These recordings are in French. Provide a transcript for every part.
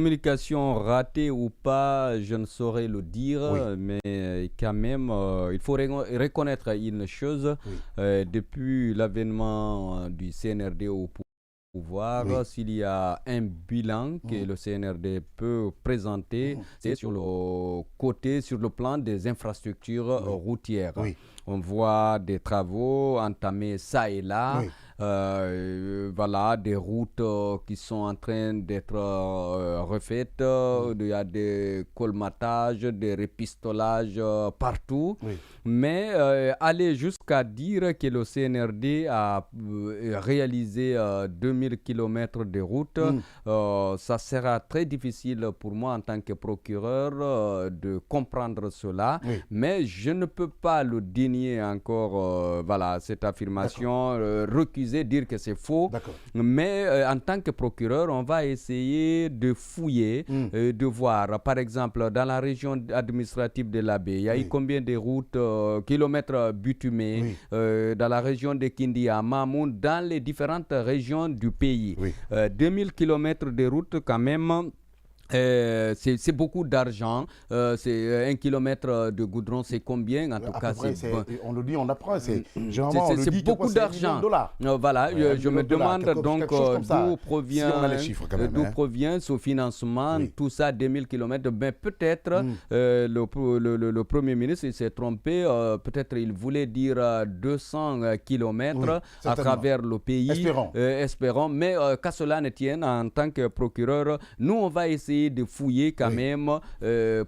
Communication ratée ou pas, je ne saurais le dire, Oui, mais quand même, il faut reconnaître une chose. oui, Depuis l'avènement du CNRD au oui. pouvoir, s'il y a un bilan que Mhm, le CNRD peut présenter, mhm. c'est sur le côté, sur le plan des infrastructures Oui, routières. oui, On voit des travaux entamés ça et là. oui, Voilà, des routes qui sont en train d'être refaites. mhm, Il y a des colmatages, des répistolages partout. oui. Mais aller jusqu'à dire que le CNRD a réalisé 2000 km de route, Mhm, ça sera très difficile pour moi en tant que procureur de comprendre cela. oui, Mais je ne peux pas le dénier encore, voilà, cette d'accord, affirmation, recuser, dire que c'est faux. d'accord. Mais en tant que procureur, on va essayer de fouiller, Mhm, de voir. Par exemple, dans la région administrative de l'Abbé, il y a eu oui, combien de routes, kilomètres bitumés oui, dans la région de Kindia, à Mamoun, dans les différentes régions du pays. oui. 2000 kilomètres de routes quand même. C'est beaucoup d'argent. C'est 1 kilomètre de goudron, c'est combien? En tout À peu cas, c'est près, bon. on le dit, on apprend. C'est Généralement, on c'est- le c'est dit que quoi, beaucoup c'est 1 million de d'argent. dollars. Voilà, Ouais, 1 je million me de dollars, demande donc quelque chose comme ça. d'où Si on a les provient, chiffres quand même. Hein. ce financement, Oui. tout ça, 2000 kilomètres. Ben, peut-être Mhm, le Premier ministre il s'est trompé. Peut-être il voulait dire 200 oui, kilomètres à certainement. travers le pays. Espérons. Espérons. Mais qu'à cela ne tienne, en tant que procureur, nous, on va essayer de fouiller quand Oui. même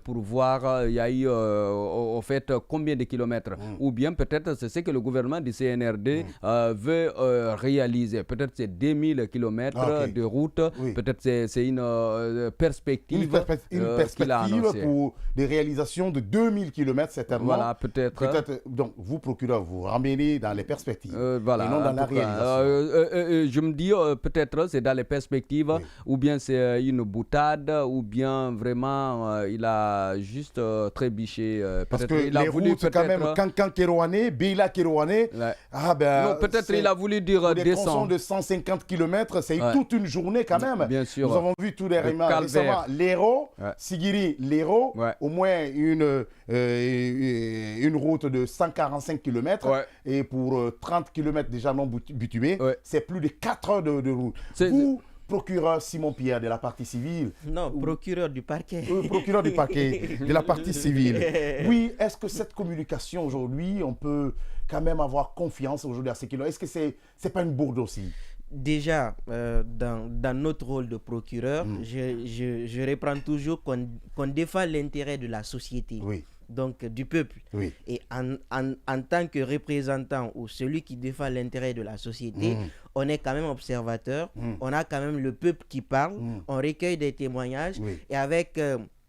pour voir il y a eu au fait combien de kilomètres. Mhm, Ou bien peut-être c'est ce que le gouvernement du CNRD mhm. veut réaliser. Peut-être c'est 2000 Ah, kilomètres ok. de route. Oui. Peut-être c'est une perspective Une qu'il a perspective annoncée. pour des réalisations de 2000 kilomètres, certainement. Voilà, peut-être. Peut-être, donc, vous, procureur, vous ramenez dans les perspectives et non Voilà, en dans la tout cas, réalisation. je me dis peut-être c'est dans les perspectives, Oui. ou bien c'est une boutade, ou bien vraiment il a juste trébuché. Parce Peut-être que il a les voulu routes, quand même, peut-être. Kankan Kérouané, Beila Kérouané, Ouais. ah Non, ben, peut-être il a voulu dire pour des tronçons 200. de 150 km, c'est Ouais, toute une journée quand même. bien Nous sûr. avons vu tout Le récemment, calvaire. l'Hérault, Ouais, Sigiri, l'Hérault, ouais, au moins une route de 145 km ouais. et pour 30 km déjà non bitumés, Ouais. c'est plus de 4 heures de route. C'est- Vous, procureur Simon Pierre de la partie civile, Non, procureur du parquet. procureur du parquet de la partie civile, oui, est-ce que cette communication aujourd'hui, on peut quand même avoir confiance aujourd'hui à ce qu'il a? Est-ce que c'est pas une bourde aussi? Déjà, dans notre rôle de procureur, Mm. je reprends toujours qu'on défend l'intérêt de la société, Oui, donc du peuple. oui. Et en tant que représentant ou celui qui défend l'intérêt de la société, Mm. on est quand même observateur, Mm. on a quand même le peuple qui parle, Mm. on recueille des témoignages, Oui. et avec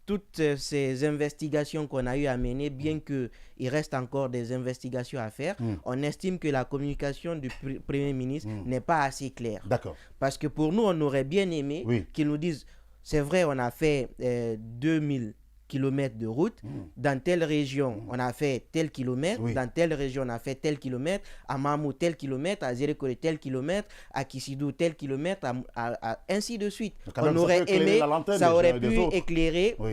toutes ces investigations qu'on a eu à mener, bien qu'il reste encore des investigations à faire, Mm. on estime que la communication du Premier ministre Mm. n'est pas assez claire. D'accord. Parce que pour nous, on aurait bien aimé Oui. qu'ils nous disent, c'est vrai, on a fait 2000 kilomètres de route, Mm. dans telle région, on a fait tel kilomètre, Oui. dans telle région, on a fait tel kilomètre, à Mamou, tel kilomètre, à Zérekore, tel kilomètre, à Kissidou, tel kilomètre, ainsi de suite. Quand même, On ça aurait peut éclairer aimé, la lanterne ça aurait des pu autres. éclairer, Oui.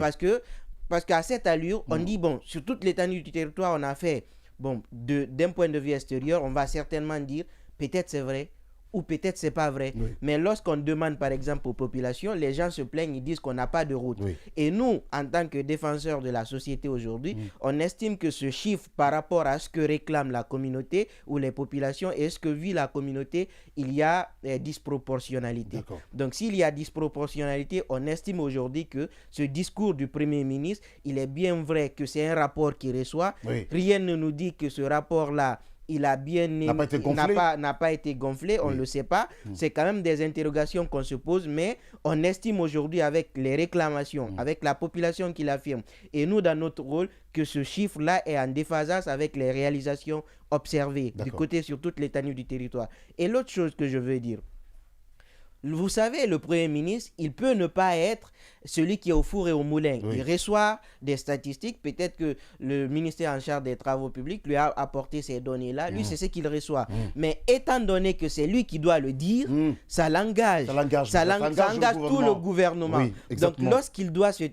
parce qu'à cette allure, on Mm. dit, bon, sur toute l'étendue du territoire, on a fait, bon, d'un point de vue extérieur, on va certainement dire, peut-être c'est vrai, ou peut-être c'est pas vrai. Oui. Mais lorsqu'on demande par exemple aux populations, les gens se plaignent, ils disent qu'on n'a pas de route. Oui. Et nous, en tant que défenseurs de la société aujourd'hui, on estime que ce chiffre par rapport à ce que réclame la communauté ou les populations et ce que vit la communauté, il y a disproportionnalité. D'accord. Donc s'il y a disproportionnalité, on estime aujourd'hui que ce discours du Premier ministre, il est bien vrai que c'est un rapport qu'il reçoit. Oui. Rien ne nous dit que ce rapport-là, il a bien N'a pas été gonflé. n'a pas été gonflé, on Oui. ne le sait pas. C'est quand même des interrogations qu'on se pose, mais on estime aujourd'hui avec les réclamations, avec la population qui l'affirme, et nous dans notre rôle, que ce chiffre-là est en déphasage avec les réalisations observées du D'accord. côté sur toute l'étendue du territoire. Et l'autre chose que je veux dire, vous savez, le Premier ministre, il peut ne pas être celui qui est au four et au moulin. Oui. Il reçoit des statistiques. Peut-être que le ministère en charge des travaux publics lui a apporté ces données-là. Lui, c'est ce qu'il reçoit. Mais étant donné que c'est lui qui doit le dire, ça l'engage. Ça engage tout le gouvernement. Oui, donc, lorsqu'il doit se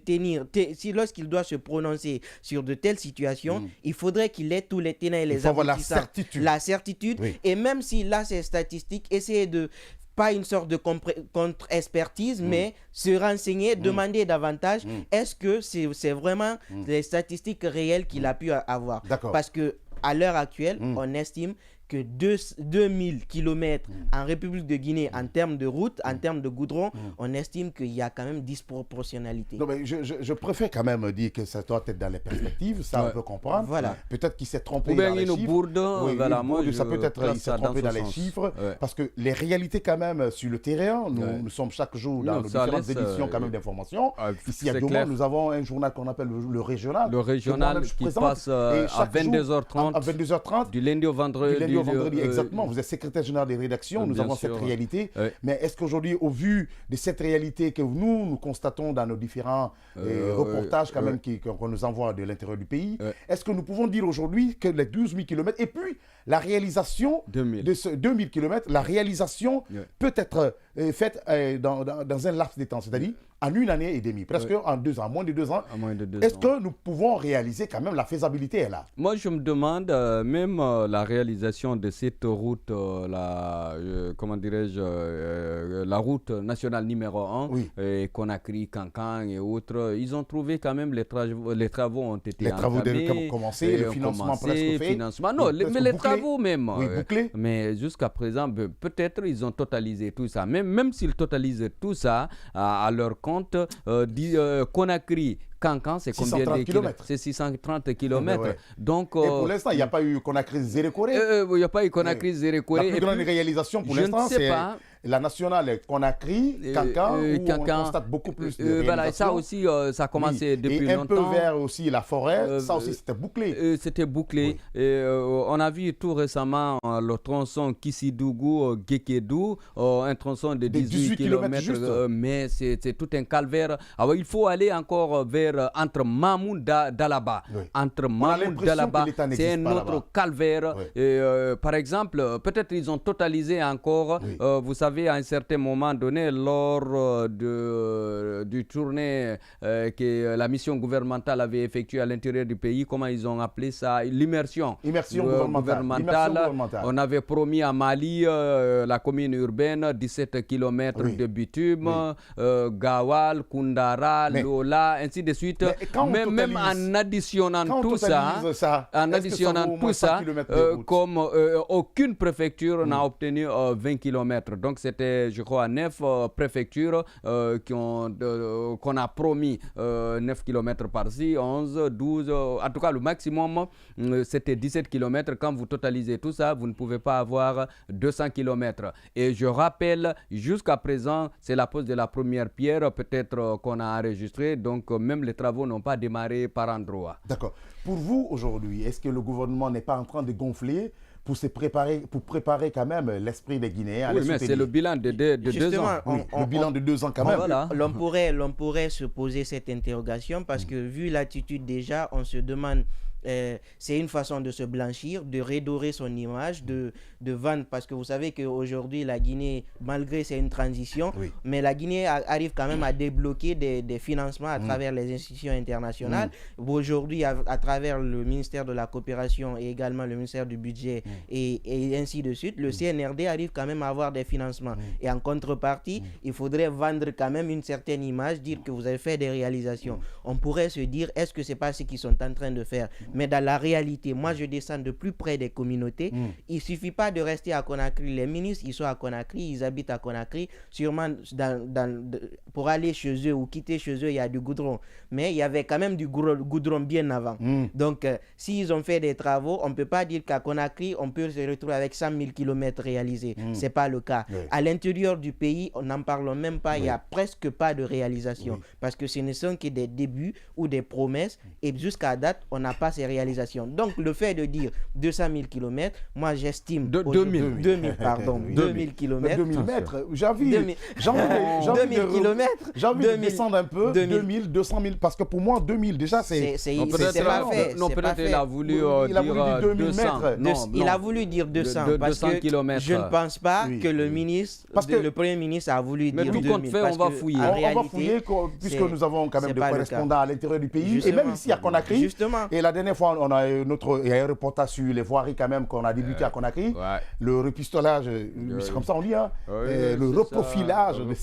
lorsqu'il doit se prononcer sur de telles situations, il faudrait qu'il ait tous les tenants et les aboutissants. Il faut avoir la certitude. Oui. Et même s'il a ces statistiques, essayer de pas une sorte de contre-expertise, mais se renseigner, demander davantage. Est-ce que c'est vraiment les statistiques réelles qu'il a pu avoir? Parce que à l'heure actuelle, on estime que 2000 km en République de Guinée en termes de route, en termes de goudron, on estime qu'il y a quand même disproportionnalité. Non, mais je préfère quand même dire que ça doit être dans les perspectives, ça on peut comprendre. Voilà. Peut-être qu'il s'est trompé Ou bien dans les chiffres. Bourde, voilà, ça peut être il s'est trompé dans les chiffres. Parce que les réalités quand même sur le terrain, nous sommes chaque jour dans nos différentes éditions quand même d'informations. Ici à Doma, nous avons un journal qu'on appelle le régional. Le régional qui passe à 22h30. À 22h30. Du lundi au vendredi. Exactement. Vous êtes secrétaire général des rédactions, nous avons cette réalité. Mais est-ce qu'aujourd'hui, au vu de cette réalité que nous constatons dans nos différents reportages quand même qu'on nous envoie de l'intérieur du pays, est-ce que nous pouvons dire aujourd'hui que les 12 000 km et puis la réalisation de ce 2000 km, la réalisation peut être faite dans un laps de temps, c'est-à-dire en 1 année et demie, presque en 2 ans, moins de 2 ans. Est-ce que nous pouvons réaliser quand même la faisabilité est là? Moi, je me demande, même la réalisation de cette route, comment dirais-je, la route nationale numéro 1, Conakry, Cancan et autres, ils ont trouvé quand même les travaux ont été les travaux ont commencé, le financement presque fait. Non, mais les travaux même. Bouclés. Mais jusqu'à présent, peut-être ils ont totalisé tout ça. Même s'ils totalisent tout ça à leur compte, Conakry, Cancan, c'est combien de kilomètres? C'est 630 km. Donc, et pour l'instant, il n'y a pas eu Conakry Zérékoré. Il n'y a pas eu Conakry Zérékoré. La plus grande réalisation pour l'instant, c'est la nationale Conakry, Cancan, où on constate beaucoup plus de réalisations. Voilà, ça aussi, ça a commencé depuis longtemps. Et un peu vers aussi la forêt, ça aussi c'était bouclé. C'était bouclé. On a vu tout récemment le tronçon Kissidougou-Gekedou, un tronçon de 18 km, mais c'est tout un calvaire. Alors, il faut aller encore entre Mahmoud Dalaba. Entre Mahmoud Dalaba, c'est un autre calvaire. Par exemple, peut-être ils ont totalisé encore, vous savez, à un certain moment donné, lors du tournée que la mission gouvernementale avait effectuée à l'intérieur du pays, comment ils ont appelé ça? L'immersion gouvernementale. On avait promis à Mali, la commune urbaine, 17 km de bitume, Gawal, Koundara, Lola, ainsi de suite. Même en additionnant tout ça, comme aucune préfecture n'a obtenu 20 km. Donc c'était, je crois, 9 préfectures qu'on a promis 9 km par-ci, 11, 12, en tout cas le maximum c'était 17 km. Quand vous totalisez tout ça, vous ne pouvez pas avoir 200 km. Et je rappelle, jusqu'à présent, c'est la pose de la première pierre peut-être qu'on a enregistré, donc même les travaux n'ont pas démarré par endroit. D'accord. Pour vous aujourd'hui, est-ce que le gouvernement n'est pas en train de gonfler pour préparer quand même l'esprit des Guinéens? Oui, mais c'est le bilan de 2 ans. Le bilan de 2 ans quand même. Voilà. L'on pourrait se poser cette interrogation parce que vu l'attitude déjà, on se demande... c'est une façon de se blanchir, de redorer son image, de vendre, parce que vous savez qu'aujourd'hui la Guinée, malgré c'est une transition, mais la Guinée arrive quand même à débloquer des financements à travers les institutions internationales. Aujourd'hui, à travers le ministère de la coopération et également le ministère du budget et ainsi de suite, le CNRD arrive quand même à avoir des financements. Et en contrepartie, il faudrait vendre quand même une certaine image, dire que vous avez fait des réalisations. On pourrait se dire, est-ce que c'est pas ce qu'ils sont en train de faire? Mais dans la réalité, moi je descends de plus près des communautés. Il ne suffit pas de rester à Conakry. Les ministres, ils sont à Conakry, ils habitent à Conakry. Sûrement, pour aller chez eux ou quitter chez eux, il y a du goudron. Mais il y avait quand même du goudron bien avant. Donc, s'ils ont fait des travaux, on ne peut pas dire qu'à Conakry, on peut se retrouver avec 100 000 km réalisés. Ce n'est pas le cas. À l'intérieur du pays, on n'en parle même pas. Il n'y a presque pas de réalisation. Parce que ce ne sont que des débuts ou des promesses. Et jusqu'à date, on n'a pas ces réalisations. Donc, le fait de dire 200 000 km, moi, j'estime... 2000, pardon. 2000 km. 2000 mètres. J'ai envie de descendre un peu. 2000, 200 000. Parce que pour moi, 2000, déjà, c'est pas fait. Non, peut-être il a voulu dire 2000 mètres. Il a voulu dire 200. Parce que je ne pense pas que le ministre, le Premier ministre a voulu dire 2000. Mais tout compte fait, on va fouiller. On va fouiller puisque nous avons quand même des correspondants à l'intérieur du pays. Et même ici à Conakry. Justement. Et la dernière fois, il y a un reportage sur les voiries quand même qu'on a débuté à Conakry. Le repistolage, c'est comme ça on dit, hein, le reprofilage de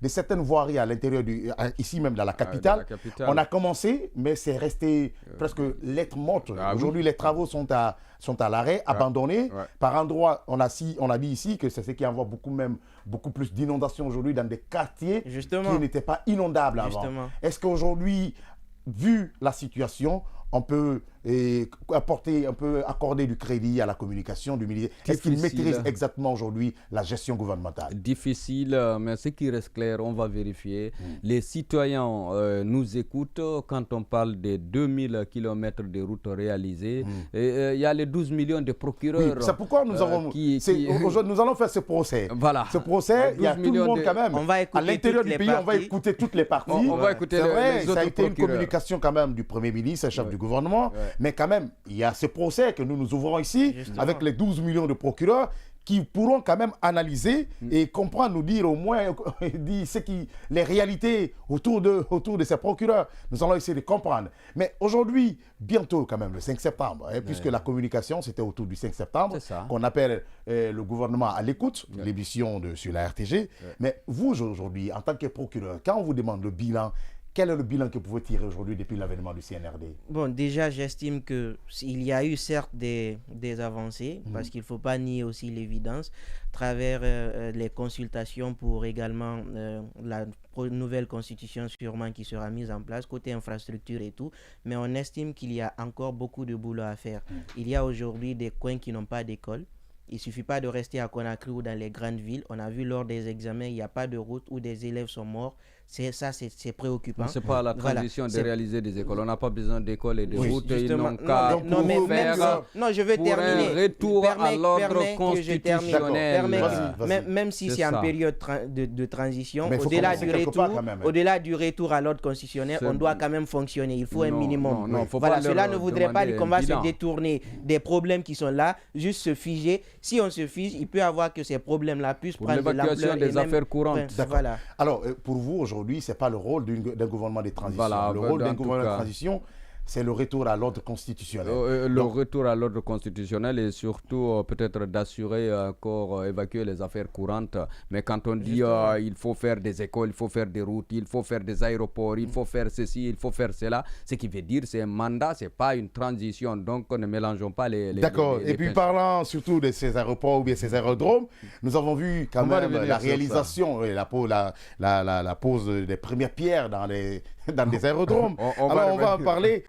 certaines voiries à l'intérieur ici même dans la capitale. On a commencé, mais c'est resté presque lettre morte. Aujourd'hui, les travaux sont à l'arrêt, abandonnés. Par endroits, on a dit ici que c'est ce qui envoie beaucoup plus d'inondations aujourd'hui dans des quartiers qui n'étaient pas inondables avant. Est-ce qu'aujourd'hui, vu la situation, on peut accorder du crédit à la communication du ministère? Est-ce qu'il maîtrise exactement aujourd'hui la gestion gouvernementale? Difficile, mais ce qui reste clair, on va vérifier. Les citoyens nous écoutent quand on parle des 2000 km de routes réalisées. Il y a les 12 millions de procureurs. C'est pourquoi nous avons nous allons faire ce procès. Voilà. Ce procès, il y a tout le monde quand même. À l'intérieur du pays, on va écouter toutes les parties. On va écouter les autres procureurs. Ça a été une communication quand même du Premier ministre, chef du gouvernement. Mais quand même, il y a ce procès que nous ouvrons ici avec les 12 millions de procureurs qui pourront quand même analyser et comprendre, nous dire au moins les réalités autour de ces procureurs. Nous allons essayer de comprendre. Mais aujourd'hui, bientôt quand même, le 5 septembre, puisque la communication, c'était autour du 5 septembre, qu'on appelle le gouvernement à l'écoute, l'émission sur la RTG. Mais vous, aujourd'hui, en tant que procureur, quand on vous demande le bilan, quel est le bilan que vous pouvez tirer aujourd'hui depuis l'avènement du CNRD? Bon, déjà, j'estime qu'il y a eu certes des avancées, parce qu'il ne faut pas nier aussi l'évidence, à travers les consultations pour également la nouvelle constitution sûrement qui sera mise en place, côté infrastructure et tout, mais on estime qu'il y a encore beaucoup de boulot à faire. Il y a aujourd'hui des coins qui n'ont pas d'école. Il ne suffit pas de rester à Conakry ou dans les grandes villes. On a vu lors des examens, il n'y a pas de route où des élèves sont morts. C'est préoccupant. Ce n'est pas la transition de réaliser des écoles. On n'a pas besoin d'écoles et de routes. Ils n'ont qu'à je vais terminer. Un retour à l'ordre constitutionnel. Même si c'est en période de transition, au-delà du retour à l'ordre constitutionnel, on doit quand même fonctionner. Il faut un minimum. Cela ne voudrait pas qu'on va se détourner des problèmes qui sont là, juste se figer. Si on se fige, il peut y avoir que ces problèmes-là puissent prendre de l'ampleur. Des affaires courantes. Alors, pour vous, aujourd'hui, ce n'est pas le rôle d'un gouvernement de transition. Le rôle d'un gouvernement de transition, c'est le retour à l'ordre constitutionnel. Retour à l'ordre constitutionnel et surtout peut-être d'assurer encore, évacuer les affaires courantes. Mais quand on dit il faut faire des écoles, il faut faire des routes, il faut faire des aéroports, il faut faire ceci, il faut faire cela, ce qui veut dire c'est un mandat, ce n'est pas une transition. Donc ne mélangeons pas les D'accord. Et puis parlant surtout de ces aéroports ou bien ces aérodromes, nous avons vu quand même la réalisation, la pose des premières pierres dans des aérodromes. Alors on va en parler.